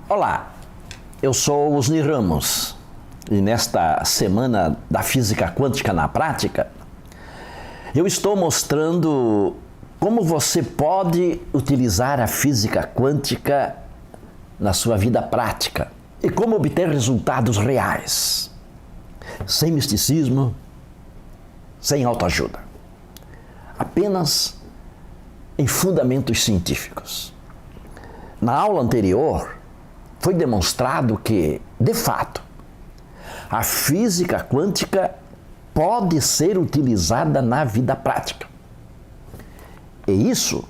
Olá, eu sou Osni Ramos e nesta semana da Física Quântica na Prática, eu estou mostrando como você pode utilizar a física quântica na sua vida prática e como obter resultados reais, sem misticismo, sem autoajuda, apenas em fundamentos científicos. Na aula anterior, foi demonstrado que, de fato, a física quântica pode ser utilizada na vida prática. E isso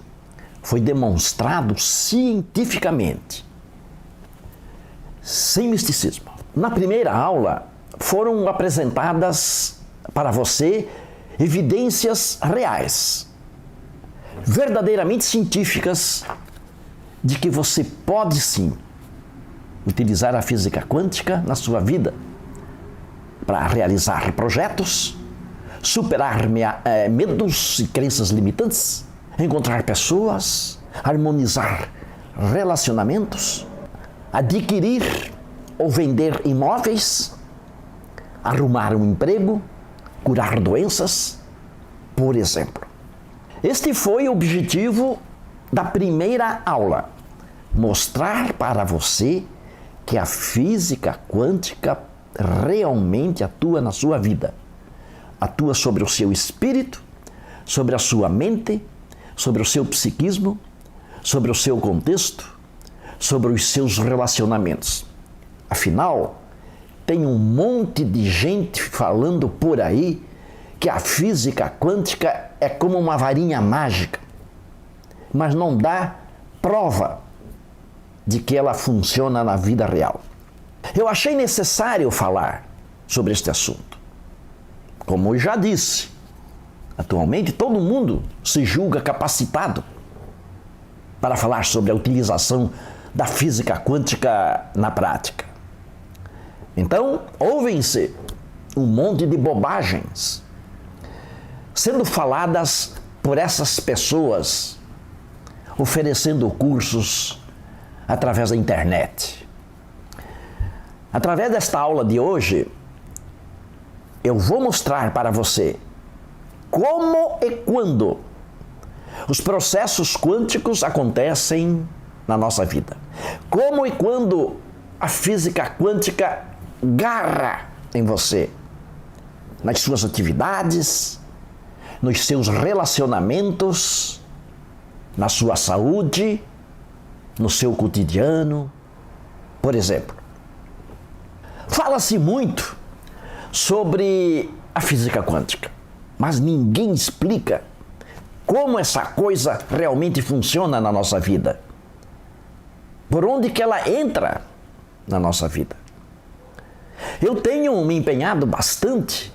foi demonstrado cientificamente, sem misticismo. Na primeira aula, foram apresentadas para você evidências reais, verdadeiramente científicas, de que você pode sim utilizar a física quântica na sua vida para realizar projetos, superar medos e crenças limitantes, encontrar pessoas, harmonizar relacionamentos, adquirir ou vender imóveis, arrumar um emprego, curar doenças, por exemplo. Este foi o objetivo da primeira aula, mostrar para você que a física quântica realmente atua na sua vida. Atua sobre o seu espírito, sobre a sua mente, sobre o seu psiquismo, sobre o seu contexto, sobre os seus relacionamentos. Afinal, tem um monte de gente falando por aí que a física quântica é como uma varinha mágica, mas não dá prova de que ela funciona na vida real. Eu achei necessário falar sobre este assunto. Como eu já disse, atualmente todo mundo se julga capacitado para falar sobre a utilização da física quântica na prática. Então, ouvem-se um monte de bobagens sendo faladas por essas pessoas, oferecendo cursos através da internet. Através desta aula de hoje, eu vou mostrar para você como e quando os processos quânticos acontecem na nossa vida. Como e quando a física quântica garra em você, nas suas atividades, nos seus relacionamentos, na sua saúde, no seu cotidiano. Por exemplo, fala-se muito sobre a física quântica, mas ninguém explica como essa coisa realmente funciona na nossa vida. Por onde que ela entra na nossa vida. Eu tenho me empenhado bastante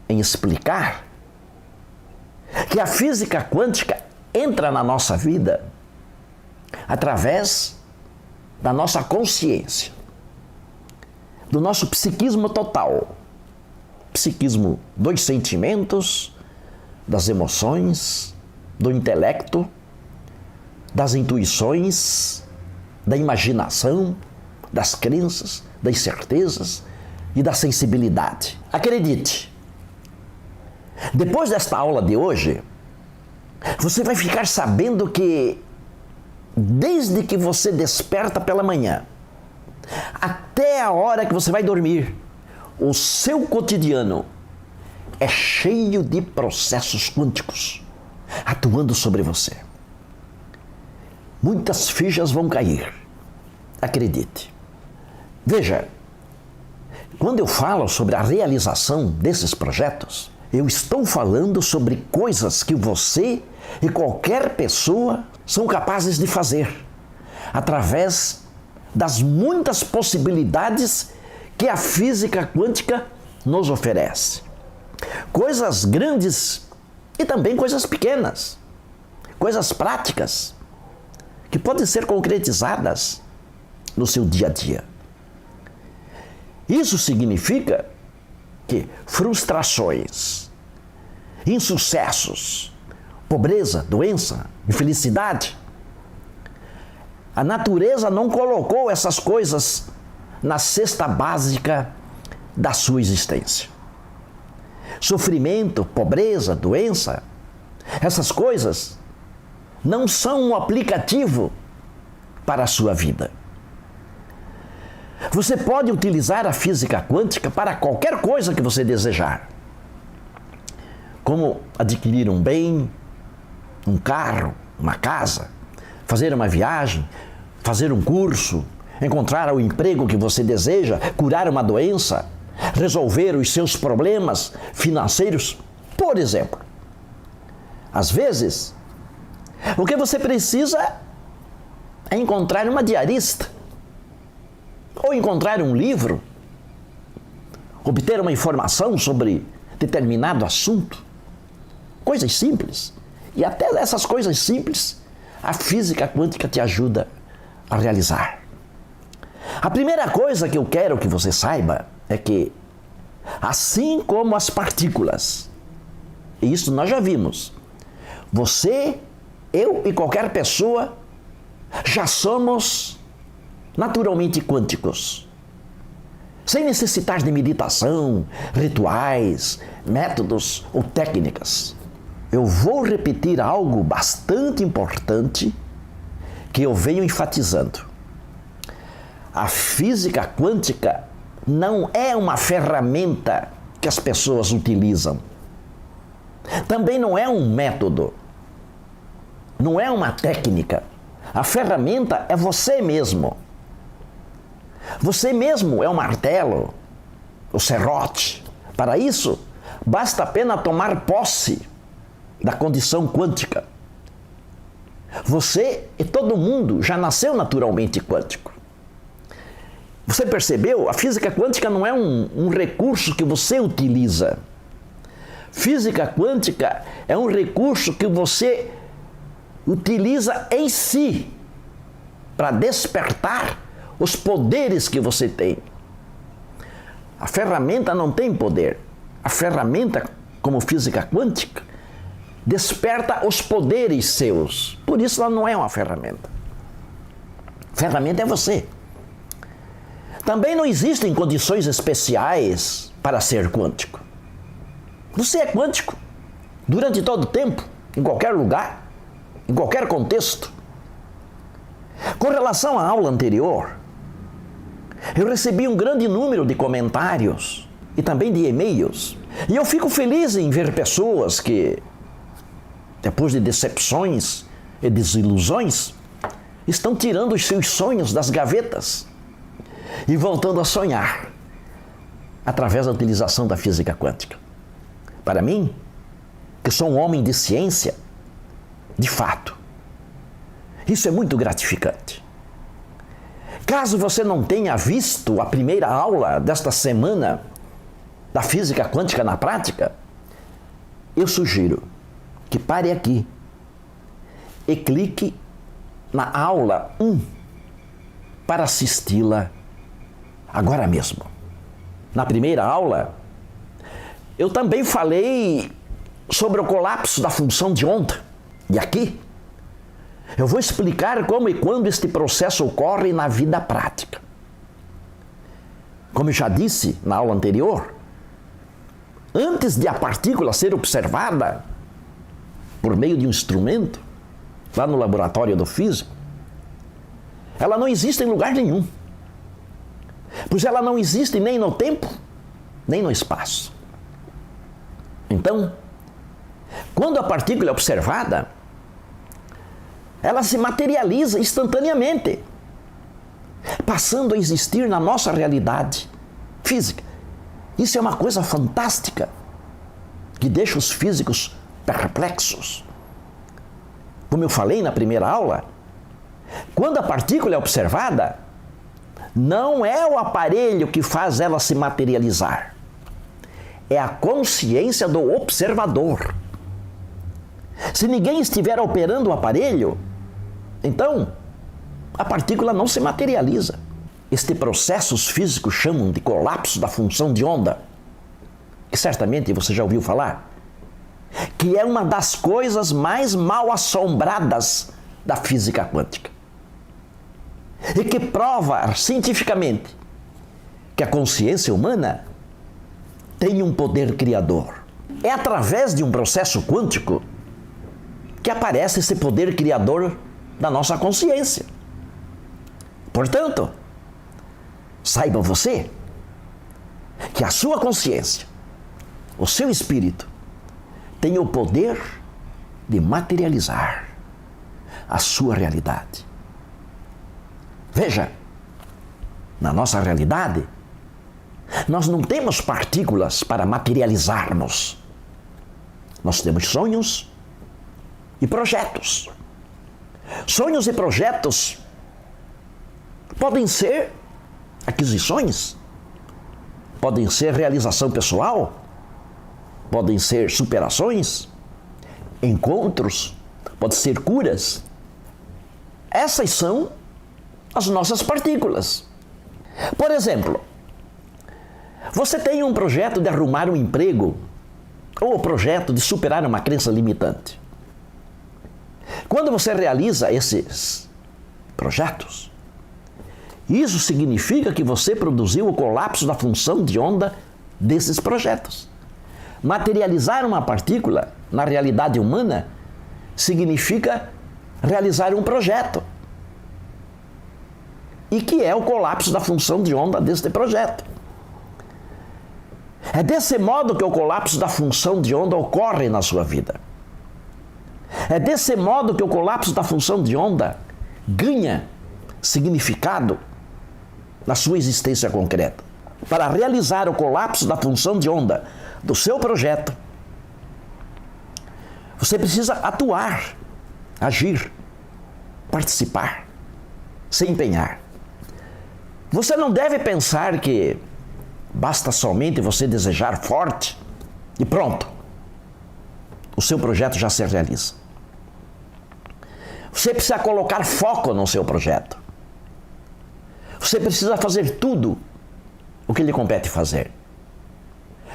em explicar que a física quântica entra na nossa vida através da nossa consciência, do nosso psiquismo total, psiquismo dos sentimentos, das emoções, do intelecto, das intuições, da imaginação, das crenças, das certezas e da sensibilidade. Acredite, depois desta aula de hoje, você vai ficar sabendo que desde que você desperta pela manhã até a hora que você vai dormir, o seu cotidiano é cheio de processos quânticos atuando sobre você. Muitas fichas vão cair, acredite. Veja, quando eu falo sobre a realização desses projetos, eu estou falando sobre coisas que você e qualquer pessoa são capazes de fazer, através das muitas possibilidades que a física quântica nos oferece. Coisas grandes e também coisas pequenas, coisas práticas, que podem ser concretizadas no seu dia a dia. Isso significa que frustrações, insucessos, pobreza, doença, infelicidade, A natureza não colocou essas coisas na cesta básica da sua existência. Sofrimento, pobreza, doença, essas coisas não são um aplicativo para a sua vida. Você pode utilizar a física quântica para qualquer coisa que você desejar. Como adquirir um bem, um carro, uma casa, fazer uma viagem, fazer um curso, encontrar o emprego que você deseja, curar uma doença, resolver os seus problemas financeiros, por exemplo. Às vezes, o que você precisa é encontrar uma diarista, ou encontrar um livro, obter uma informação sobre determinado assunto. Coisas simples. E até essas coisas simples, a física quântica te ajuda a realizar. A primeira coisa que eu quero que você saiba é que, assim como as partículas, e isso nós já vimos, você, eu e qualquer pessoa já somos naturalmente quânticos, sem necessitar de meditação, rituais, métodos ou técnicas. Eu vou repetir algo bastante importante que eu venho enfatizando. A física quântica não é uma ferramenta que as pessoas utilizam. Também não é um método. Não é uma técnica. A ferramenta é você mesmo. Você mesmo é o martelo, o serrote. Para isso, basta apenas tomar posse da condição quântica. Você e todo mundo já nasceu naturalmente quântico. Você percebeu? A física quântica não é um recurso que você utiliza. Física quântica é um recurso que você utiliza em si para despertar os poderes que você tem. A ferramenta não tem poder. A ferramenta, como física quântica, desperta os poderes seus. Por isso ela não é uma ferramenta. Ferramenta é você. Também não existem condições especiais para ser quântico. Você é quântico durante todo o tempo, em qualquer lugar, em qualquer contexto. Com relação à aula anterior, eu recebi um grande número de comentários e também de e-mails. E eu fico feliz em ver pessoas que, depois de decepções e desilusões, estão tirando os seus sonhos das gavetas e voltando a sonhar através da utilização da física quântica. Para mim, que sou um homem de ciência, de fato, isso é muito gratificante. Caso você não tenha visto a primeira aula desta semana da física quântica na prática, eu sugiro que pare aqui e clique na aula 1 para assisti-la agora mesmo. Na primeira aula, eu também falei sobre o colapso da função de onda. E aqui, eu vou explicar como e quando este processo ocorre na vida prática. Como eu já disse na aula anterior, antes de a partícula ser observada por meio de um instrumento, lá no laboratório do físico, ela não existe em lugar nenhum. Pois ela não existe nem no tempo, nem no espaço. Então, quando a partícula é observada, ela se materializa instantaneamente, passando a existir na nossa realidade física. Isso é uma coisa fantástica, que deixa os físicos perplexos. Como eu falei na primeira aula, quando a partícula é observada, não é o aparelho que faz ela se materializar. É a consciência do observador. Se ninguém estiver operando o aparelho, então a partícula não se materializa. Este processo os físicos chamam de colapso da função de onda, que certamente você já ouviu falar, que é uma das coisas mais mal assombradas da física quântica. e que prova cientificamente que a consciência humana tem um poder criador. É através de um processo quântico que aparece esse poder criador da nossa consciência. Portanto, saiba você que a sua consciência, o seu espírito, tem o poder de materializar a sua realidade. Veja, na nossa realidade, nós não temos partículas para materializarmos. Nós temos sonhos e projetos. Sonhos e projetos podem ser aquisições, podem ser realização pessoal, podem ser superações, encontros, podem ser curas. Essas são as nossas partículas. Por exemplo, você tem um projeto de arrumar um emprego ou o projeto de superar uma crença limitante. Quando você realiza esses projetos, isso significa que você produziu o colapso da função de onda desses projetos. Materializar uma partícula na realidade humana significa realizar um projeto. E que é o colapso da função de onda deste projeto. É desse modo que o colapso da função de onda ocorre na sua vida. É desse modo que o colapso da função de onda ganha significado na sua existência concreta. Para realizar o colapso da função de onda do seu projeto, você precisa atuar, agir, participar, se empenhar. Você não deve pensar que basta somente você desejar forte e pronto, o seu projeto já se realiza. Você precisa colocar foco no seu projeto. Você precisa fazer tudo o que lhe compete fazer,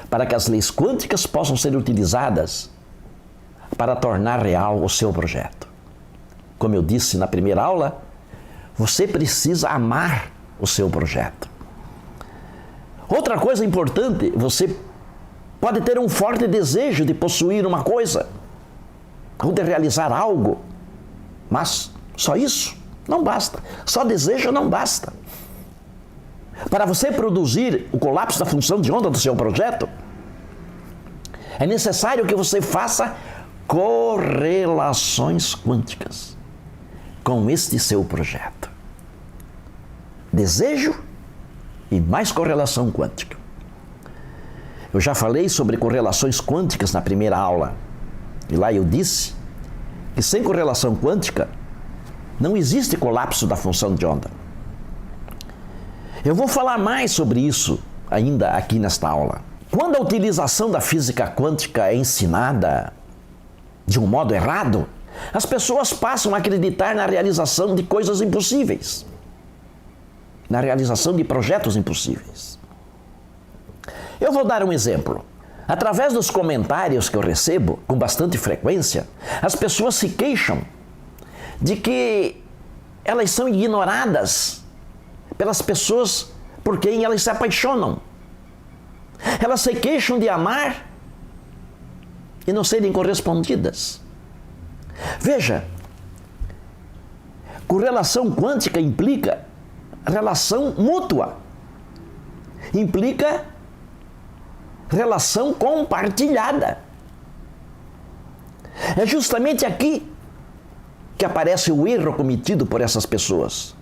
para que as leis quânticas possam ser utilizadas para tornar real o seu projeto. Como eu disse na primeira aula, você precisa amar o seu projeto. Outra coisa importante, você pode ter um forte desejo de possuir uma coisa ou de realizar algo, mas só isso não basta. Só desejo não basta. Para você produzir o colapso da função de onda do seu projeto, é necessário que você faça correlações quânticas com este seu projeto. Desejo e mais correlação quântica. Eu já falei sobre correlações quânticas na primeira aula. E lá eu disse que sem correlação quântica não existe colapso da função de onda. Eu vou falar mais sobre isso ainda aqui nesta aula. Quando a utilização da física quântica é ensinada de um modo errado, as pessoas passam a acreditar na realização de coisas impossíveis, na realização de projetos impossíveis. Eu vou dar um exemplo. Através dos comentários que eu recebo com bastante frequência, as pessoas se queixam de que elas são ignoradas pelas pessoas por quem elas se apaixonam. Elas se queixam de amar e não serem correspondidas. Veja, correlação quântica implica relação mútua, implica relação compartilhada. É justamente aqui que aparece o erro cometido por essas pessoas.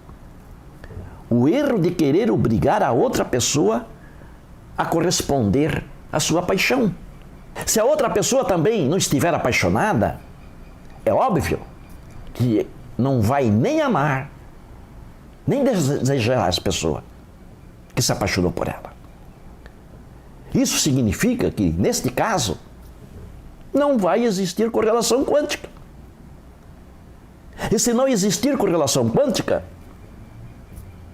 O erro de querer obrigar a outra pessoa a corresponder à sua paixão. Se a outra pessoa também não estiver apaixonada, é óbvio que não vai nem amar, nem desejar essa pessoa que se apaixonou por ela. Isso significa que, neste caso, não vai existir correlação quântica. E se não existir correlação quântica,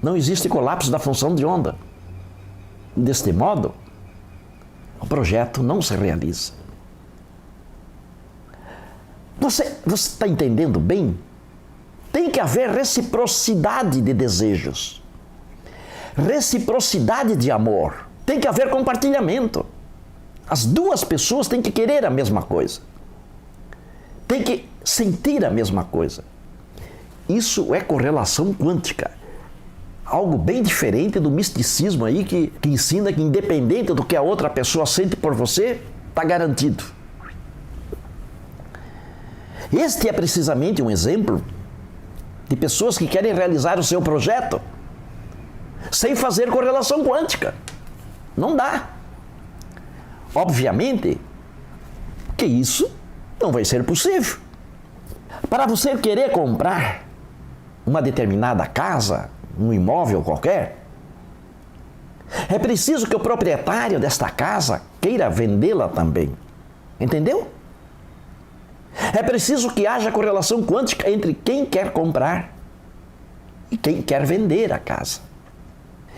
não existe colapso da função de onda. Deste modo, o projeto não se realiza. Você está entendendo bem tem que haver reciprocidade de desejos, reciprocidade de amor, tem que haver compartilhamento. As duas pessoas têm que querer a mesma coisa, têm que sentir a mesma coisa. Isso é correlação quântica. Algo bem diferente do misticismo aí que ensina que independente do que a outra pessoa sente por você, está garantido. Este é precisamente um exemplo de pessoas que querem realizar o seu projeto sem fazer correlação quântica. Não dá. Obviamente que isso não vai ser possível. Para você querer comprar uma determinada casa, um imóvel qualquer, é preciso que o proprietário desta casa queira vendê-la também. Entendeu? É preciso que haja correlação quântica entre quem quer comprar e quem quer vender a casa.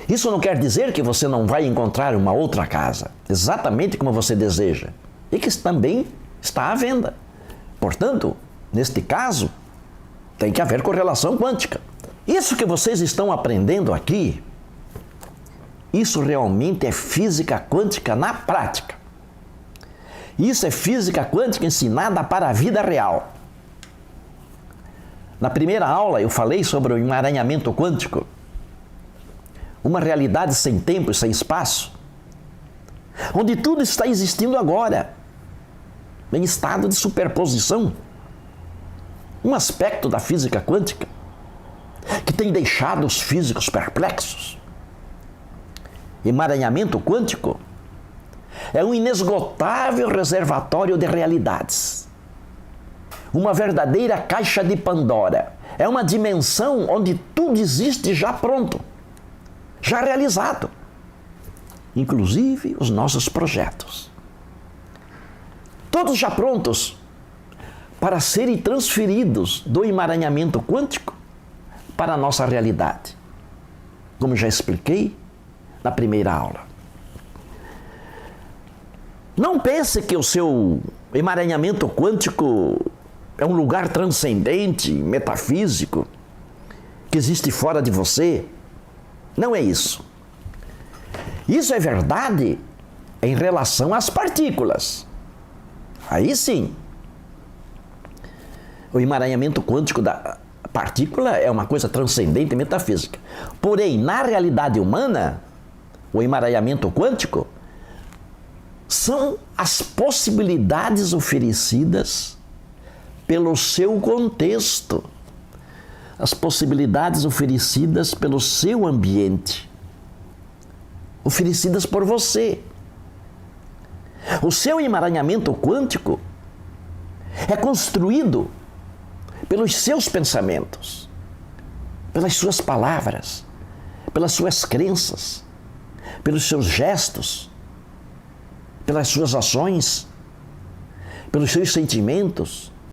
Isso não quer dizer que você não vai encontrar uma outra casa, exatamente como você deseja, e que também está à venda. Portanto, neste caso, tem que haver correlação quântica. Isso que vocês estão aprendendo aqui, isso realmente é física quântica na prática. Isso é física quântica ensinada para a vida real. Na primeira aula eu falei sobre o emaranhamento quântico, uma realidade sem tempo e sem espaço, onde tudo está existindo agora, em estado de superposição. Um aspecto da física quântica que tem deixado os físicos perplexos. Emaranhamento quântico é um inesgotável reservatório de realidades. Uma verdadeira caixa de Pandora. É uma dimensão onde tudo existe já pronto, já realizado. Inclusive os nossos projetos. Todos já prontos para serem transferidos do emaranhamento quântico para a nossa realidade. Como já expliquei na primeira aula. Não pense que o seu emaranhamento quântico é um lugar transcendente, metafísico, que existe fora de você. Não é isso. Isso é verdade em relação às partículas. Aí sim. O emaranhamento quântico da partícula é uma coisa transcendente e metafísica. Porém, na realidade humana, o emaranhamento quântico são as possibilidades oferecidas pelo seu contexto, as possibilidades oferecidas pelo seu ambiente, oferecidas por você. O seu emaranhamento quântico é construído pelos seus pensamentos, pelas suas palavras, pelas suas crenças, pelos seus gestos, pelas suas ações, pelos seus sentimentos,